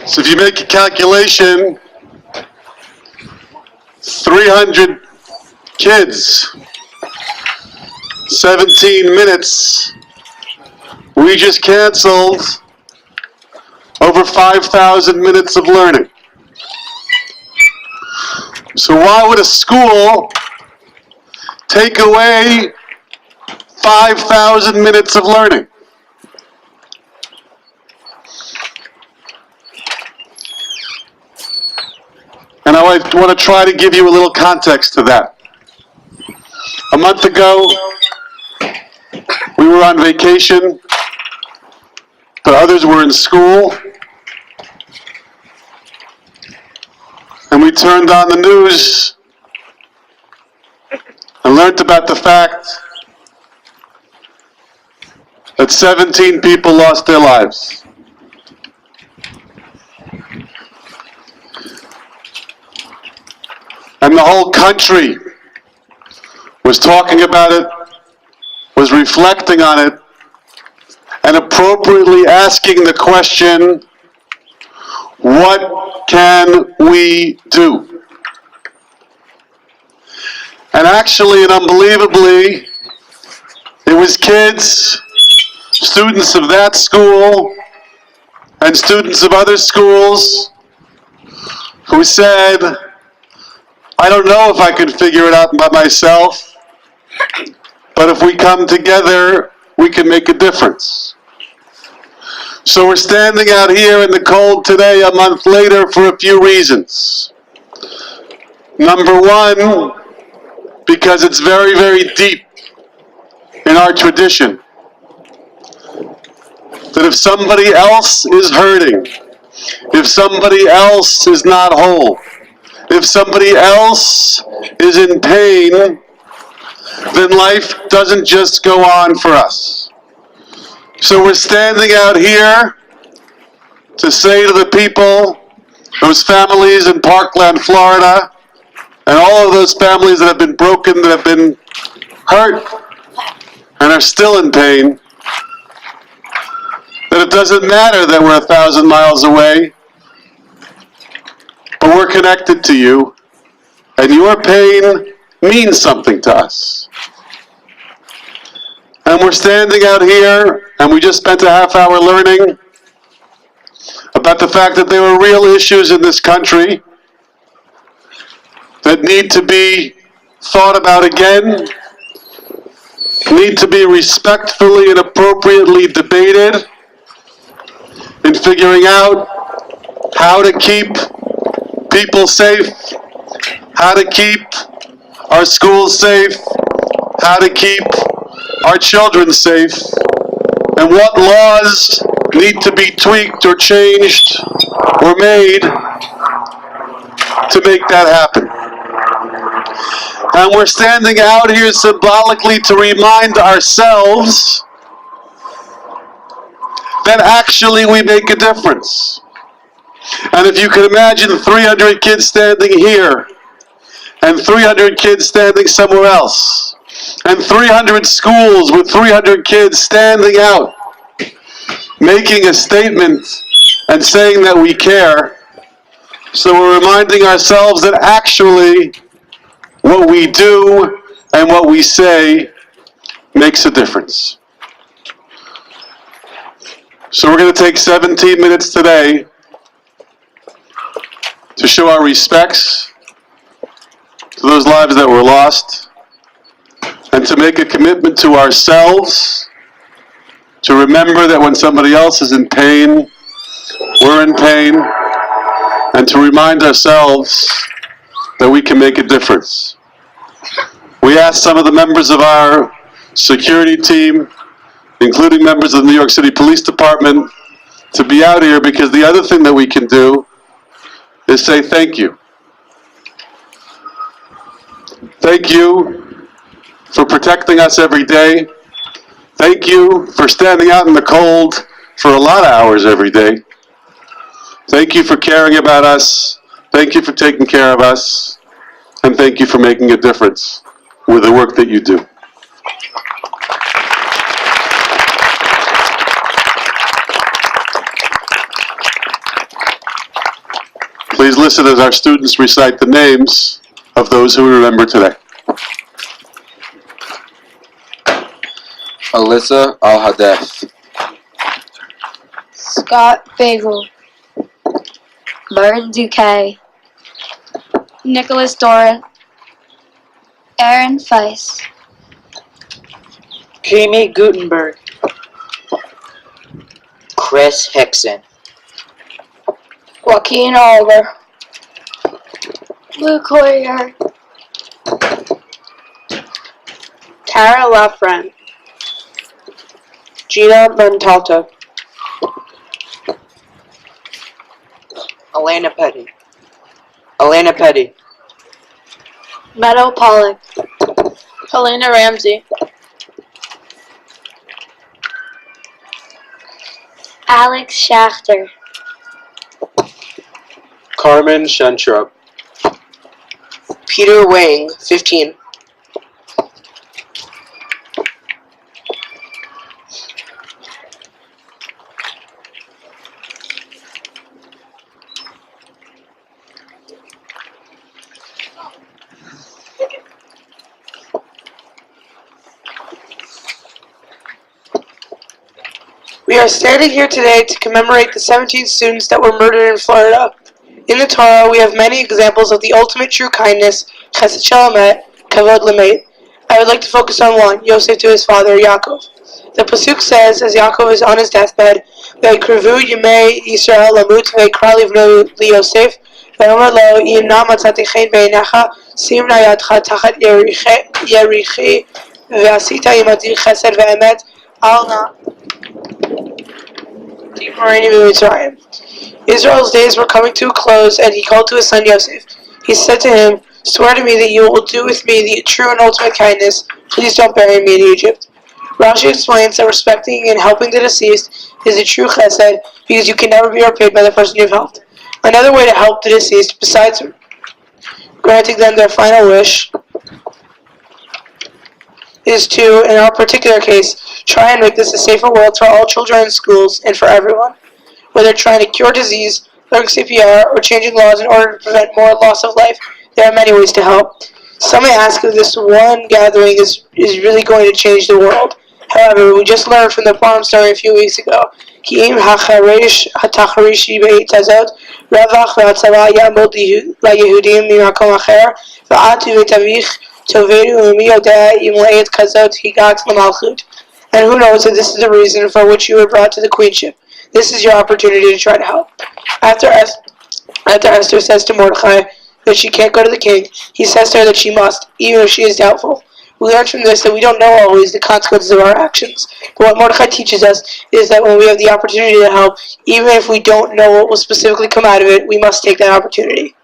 So if you make a calculation, 300 kids, 17 minutes, we just canceled over 5,000 minutes of learning. So why would a school take away 5,000 minutes of learning? And I want to try to give you a little context to that. A month ago, we were on vacation, but others were in school. And we turned on the news and learned about the fact that 17 people lost their lives. And the whole country was talking about it, was reflecting on it, and appropriately asking the question, what can we do? And actually and unbelievably, it was kids, students of that school, and students of other schools who said, I don't know if I can figure it out by myself, but if we come together, we can make a difference. So we're standing out here in the cold today, a month later, for a few reasons. Number one, because it's very, very deep in our tradition that if somebody else is hurting, if somebody else is not whole, if somebody else is in pain, then life doesn't just go on for us. So we're standing out here to say to the people, those families in Parkland, Florida, and all of those families that have been broken, that have been hurt, and are still in pain, that it doesn't matter that we're 1,000 miles away, but we're connected to you, and your pain means something to us. And we're standing out here, and we just spent a half hour learning about the fact that there are real issues in this country that need to be thought about again, need to be respectfully and appropriately debated in figuring out how to keep people safe, how to keep our schools safe, how to keep our children safe, and what laws need to be tweaked or changed or made to make that happen. And we're standing out here symbolically to remind ourselves that actually we make a difference. And if you can imagine 300 kids standing here, and 300 kids standing somewhere else, and 300 schools with 300 kids standing out, making a statement and saying that we care, so we're reminding ourselves that actually what we do and what we say makes a difference. So we're going to take 17 minutes today to show our respects to those lives that were lost, and to make a commitment to ourselves to remember that when somebody else is in pain, we're in pain, and to remind ourselves that we can make a difference. We asked some of the members of our security team, including members of the New York City Police Department, to be out here because the other thing that we can do is say thank you. Thank you for protecting us every day. Thank you for standing out in the cold for a lot of hours every day. Thank you for caring about us. Thank you for taking care of us. And thank you for making a difference with the work that you do. listen as our students recite the names of those who we remember today. Alyssa Al-Hadeth, Scott Bagel, Martin Duque, Nicholas Doran, Aaron Feiss, Jamie Gutenberg, Chris Hickson, Joaquin Oliver, Luke Hoyer, Tara LaFrance, Gina Montalto, Elena Petty, Meadow Pollock, Helena Ramsey, Alex Schachter, Carmen Shentrup, Peter Wang, 15, We are standing here today to commemorate the 17 students that were murdered in Florida. In the Torah, we have many examples of the ultimate true kindness, chesed shalamet, kavod lamet. I would like to focus on one, Yosef to his father, Yaakov. The Pasuk says, as Yaakov is on his deathbed, Ve'krivu yimei Yisrael lamut ve'kra livno liYosef, ve'omer lo, im na matzati chen be'enecha, sim na yadcha tachat yerichi, ve'asita imadi chesed ve'emet, al na Israel's days were coming to a close, and he called to his son Yosef. He said to him, "Swear to me that you will do with me the true and ultimate kindness. Please don't bury me in Egypt." Rashi explains that respecting and helping the deceased is a true chesed because you can never be repaid by the person you've helped. Another way to help the deceased, besides granting them their final wish, is to, in our particular case, try and make this a safer world for all children in schools and for everyone. Whether trying to cure disease, learning CPR, or changing laws in order to prevent more loss of life, there are many ways to help. Some may ask if this one gathering is really going to change the world. However, we just learned from the Purim story a few weeks ago. כי אם החריש התחרישי בעת הזאת רווח והצבא יעמוד ליהודים ממקום אחר ואת ובית אביך תובנו ומי יודע אם לעת כזאת הגעת למלכות. And who knows if this is the reason for which you were brought to the queenship. This is your opportunity to try to help. After Esther says to Mordecai that she can't go to the king, he says to her that she must, even if she is doubtful. We learn from this that we don't know always the consequences of our actions. But what Mordecai teaches us is that when we have the opportunity to help, even if we don't know what will specifically come out of it, we must take that opportunity.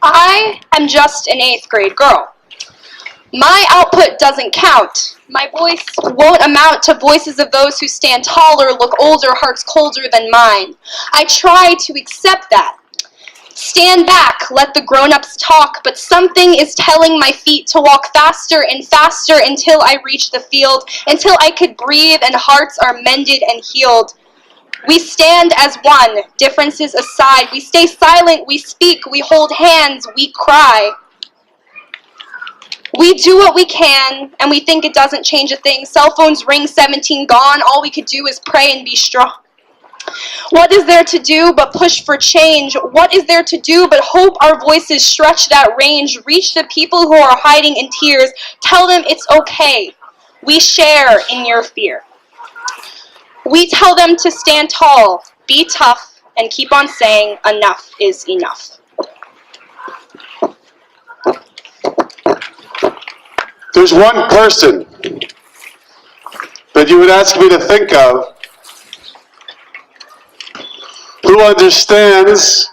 I am just an 8th grade girl. My output doesn't count. My voice won't amount to voices of those who stand taller, look older, hearts colder than mine. I try to accept that. Stand back, let the grown-ups talk, but something is telling my feet to walk faster and faster until I reach the field, until I could breathe and hearts are mended and healed. We stand as one, differences aside. We stay silent, we speak, we hold hands, we cry. We do what we can, and we think it doesn't change a thing. Cell phones ring, 17 gone. All we could do is pray and be strong. What is there to do but push for change? What is there to do but hope our voices stretch that range, reach the people who are hiding in tears, tell them it's okay. We share in your fear. We tell them to stand tall, be tough, and keep on saying enough is enough. There's one person that you would ask me to think of who understands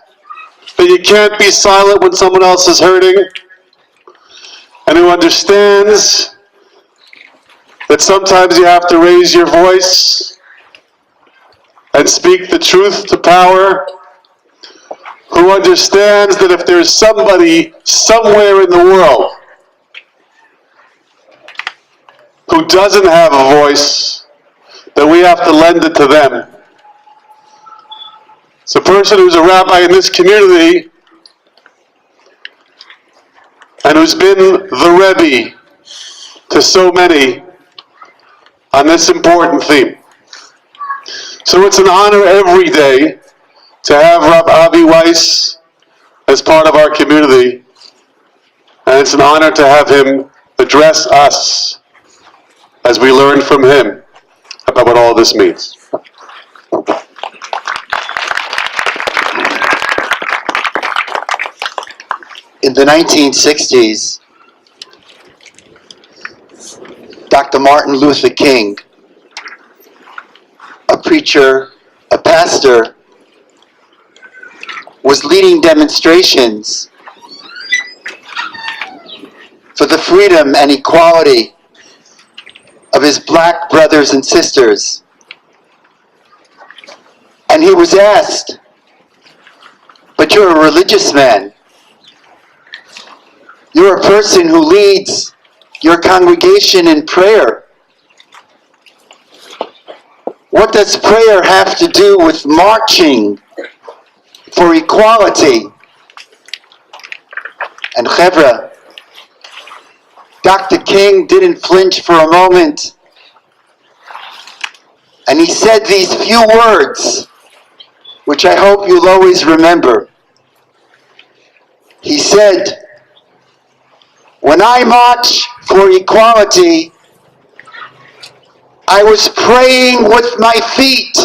that you can't be silent when someone else is hurting, and who understands that sometimes you have to raise your voice and speak the truth to power, who understands that if there's somebody somewhere in the world who doesn't have a voice, that we have to lend it to them. It's a person who's a rabbi in this community and who's been the Rebbe to so many on this important theme. So it's an honor every day to have Rab Avi Weiss as part of our community, and it's an honor to have him address us as we learn from him about what all this means. In the 1960s, Dr. Martin Luther King, a preacher, a pastor, was leading demonstrations for the freedom and equality of his black brothers and sisters. And he was asked, "But you're a religious man. You're a person who leads your congregation in prayer. What does prayer have to do with marching for equality?" And Chevra, Dr. King didn't flinch for a moment. And he said these few words, which I hope you'll always remember. He said, "When I march for equality, I was praying with my feet.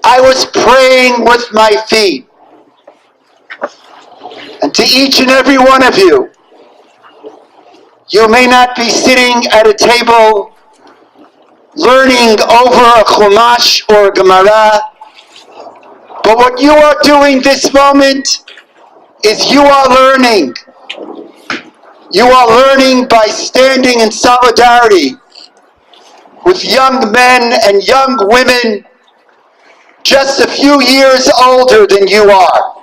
I was praying with my feet." And to each and every one of you, you may not be sitting at a table learning over a Chumash or a Gemara, but what you are doing this moment is you are learning. You are learning by standing in solidarity with young men and young women just a few years older than you are.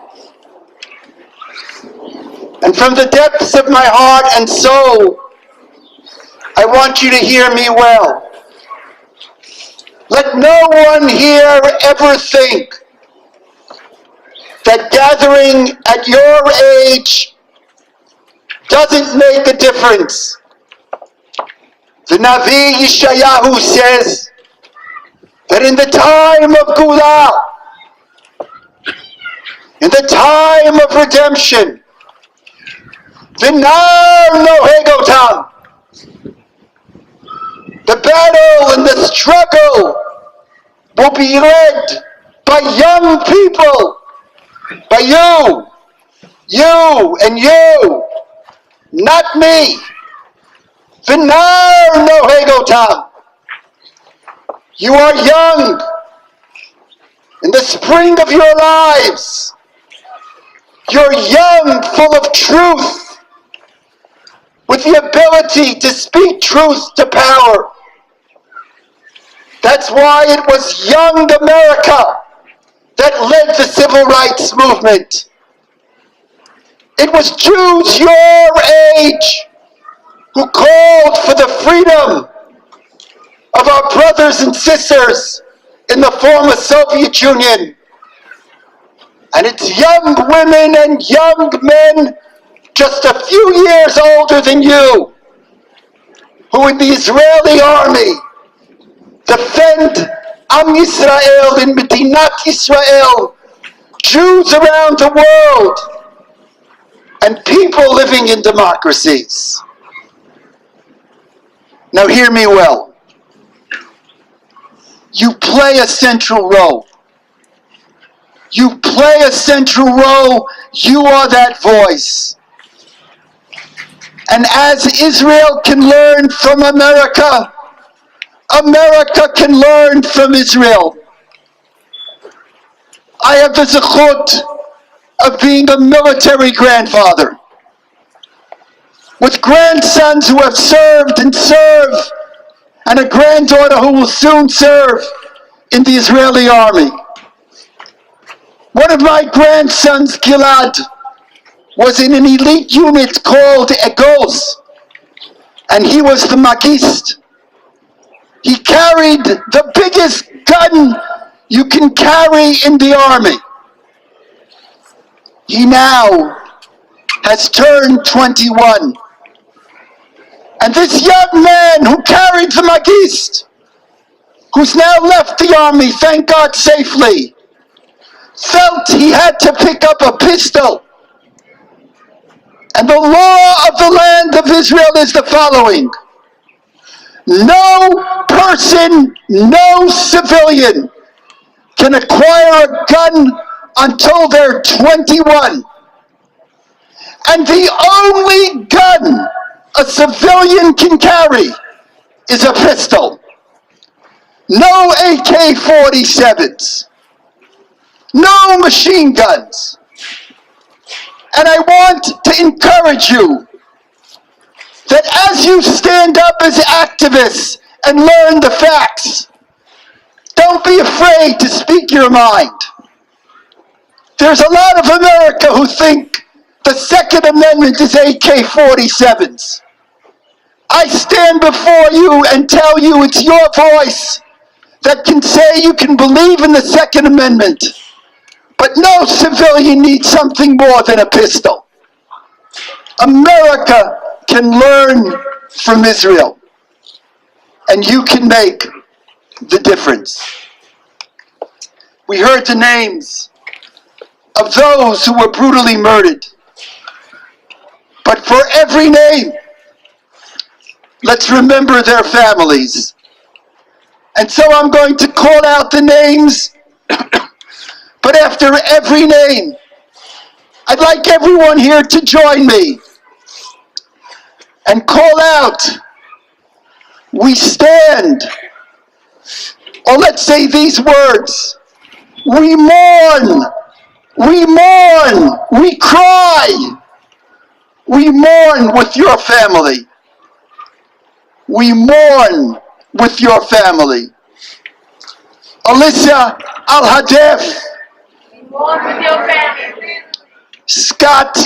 And from the depths of my heart and soul, I want you to hear me well. Let no one here ever think that gathering at your age doesn't make a difference. The Navi Yeshayahu says that in the time of Gula, in the time of redemption, the Nar Nohegotam, the battle and the struggle will be led by young people, by you and you, not me. The Nar Nohegotam. You are young in the spring of your lives. You're young, full of truth, with the ability to speak truth to power. That's why it was young America that led the civil rights movement. It was Jews your age who called for the freedom of our brothers and sisters in the former Soviet Union. And it's young women and young men just a few years older than you who in the Israeli army defend Am Yisrael in Medinat Yisrael, Jews around the world, and people living in democracies. Now hear me well. You play a central role. You play a central role. You are that voice. And as Israel can learn from America, America can learn from Israel. I have the zechut of being a military grandfather, with grandsons who have served and serve, and a granddaughter who will soon serve in the Israeli army. One of my grandsons, Gilad, was in an elite unit called Egos, and he was the magist. He carried the biggest gun you can carry in the army. He now has turned 21. And this young man who carried the magist, who's now left the army, thank God, safely, felt he had to pick up a pistol. And the law of the land of Israel is the following: no person, no civilian can acquire a gun until they're 21. And the only gun a civilian can carry is a pistol. No AK-47s. No machine guns. And I want to encourage you that as you stand up as activists and learn the facts, don't be afraid to speak your mind. There's a lot of America who think the Second Amendment is AK-47s. I stand before you and tell you it's your voice that can say you can believe in the Second Amendment, but no civilian needs something more than a pistol. America can learn from Israel, and you can make the difference. We heard the names of those who were brutally murdered, but for every name, let's remember their families. And so I'm going to call out the names, but after every name, I'd like everyone here to join me and call out, we stand, or let's say these words: we mourn, we mourn, we cry, we mourn with your family. We mourn with your family. Alyssa Al-Hadef. We mourn with your family. Scott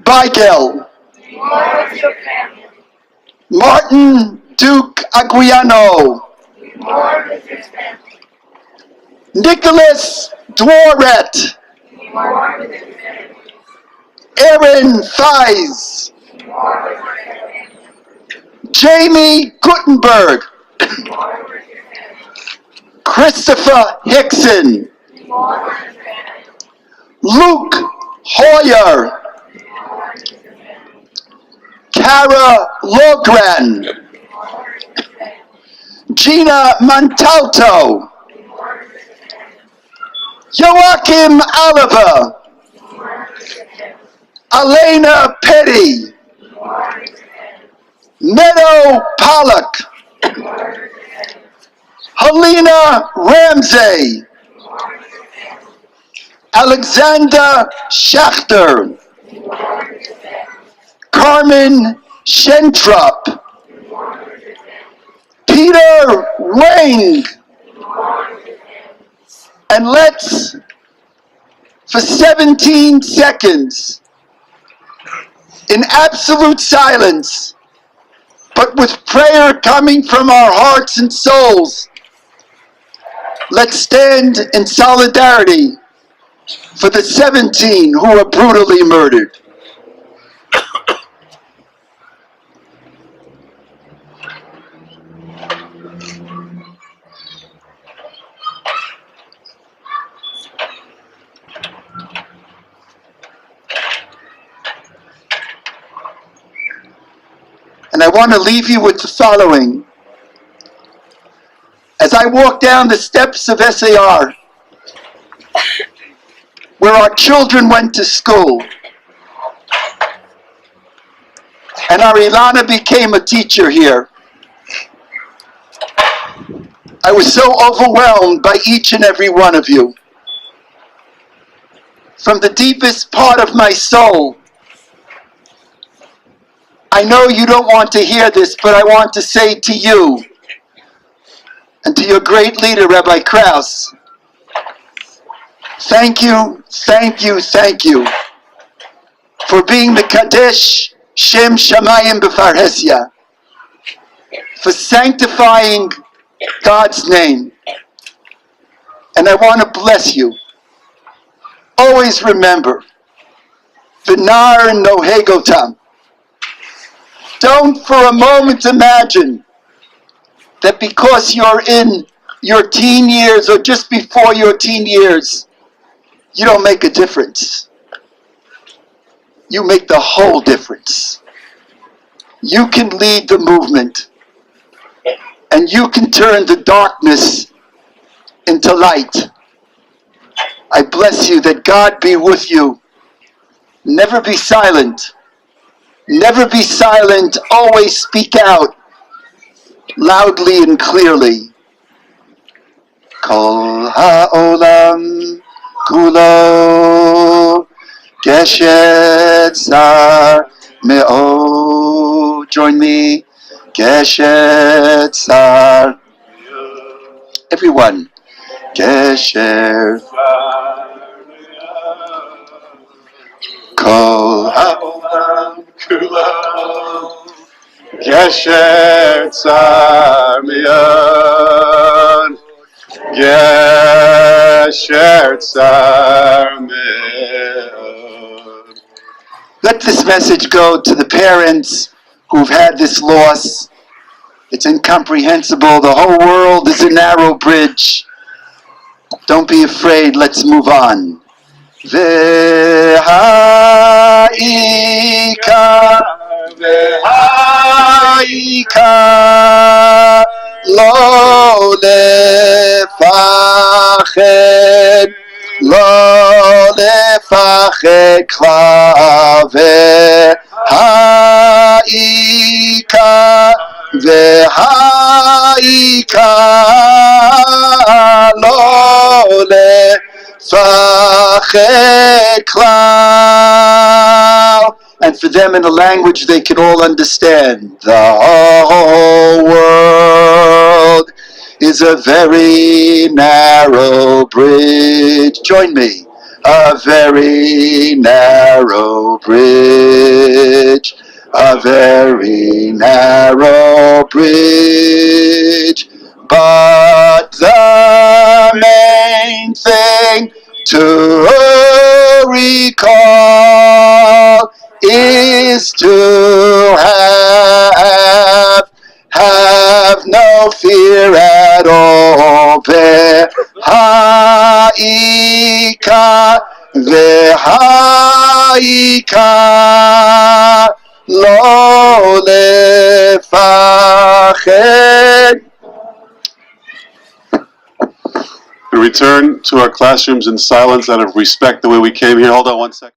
Beigel. We mourn with your family. Martin Duke Aguiano. We mourn with your family. Nicholas Dworet. We mourn with your family. Aaron Fies. We mourn with your family. Jamie Gutenberg. We mourn with your family. Christopher Hickson. We mourn with your family. Luke Hoyer. We mourn with your family. Kara Logren. We mourn with your family. Gina Montalto. We mourn with your family. Joachim Oliver. We mourn with your family. Elena Petty. We mourn with your family. Meadow Pollock. We mourn with your family. Helena Ramsey. We mourn with your family. Alexander Schachter. We mourn with your family. Carmen Schentrup. We mourn with your family. Peter Wang. We mourn with your family. And let's, for 17 seconds, in absolute silence, but with prayer coming from our hearts and souls, let's stand in solidarity for the 17 who were brutally murdered. And I want to leave you with the following. As I walk down the steps of SAR, where our children went to school, and our Ilana became a teacher here, I was so overwhelmed by each and every one of you. From the deepest part of my soul, I know you don't want to hear this, but I want to say to you and to your great leader, Rabbi Krauss, thank you, thank you, thank you for being the Kadesh Shem Shamayim B'Farhesia, for sanctifying God's name. And I want to bless you. Always remember, V'nar nohegotam. Don't for a moment imagine that because you're in your teen years or just before your teen years, you don't make a difference. You make the whole difference. You can lead the movement, and you can turn the darkness into light. I bless you, that God be with you. Never be silent. Never be silent. Always speak out loudly and clearly. Kol ha'olam kulo geshet sar me'o. Join me. Geshet sar. Everyone. Geshet Kol ha'olam kulo geshet sar me'od. Geshet sar me'od. Let this message go to the parents who've had this loss. It's incomprehensible. The whole world is a narrow bridge. Don't be afraid. Let's move on. V'ha'ika, v'ha'ika, lo lefached, lo lefached kvar. V'ha'ika, v'ha'ika, lo lefached klar. And for them in a language they can all understand. The whole world is a very narrow bridge. Join me. A very narrow bridge. A very narrow bridge. But the main thing to recall is to have no fear at all. V'ha'ika, v'ha'ika, lo lefached. We return to our classrooms in silence out of respect the way we came here. Hold on one second.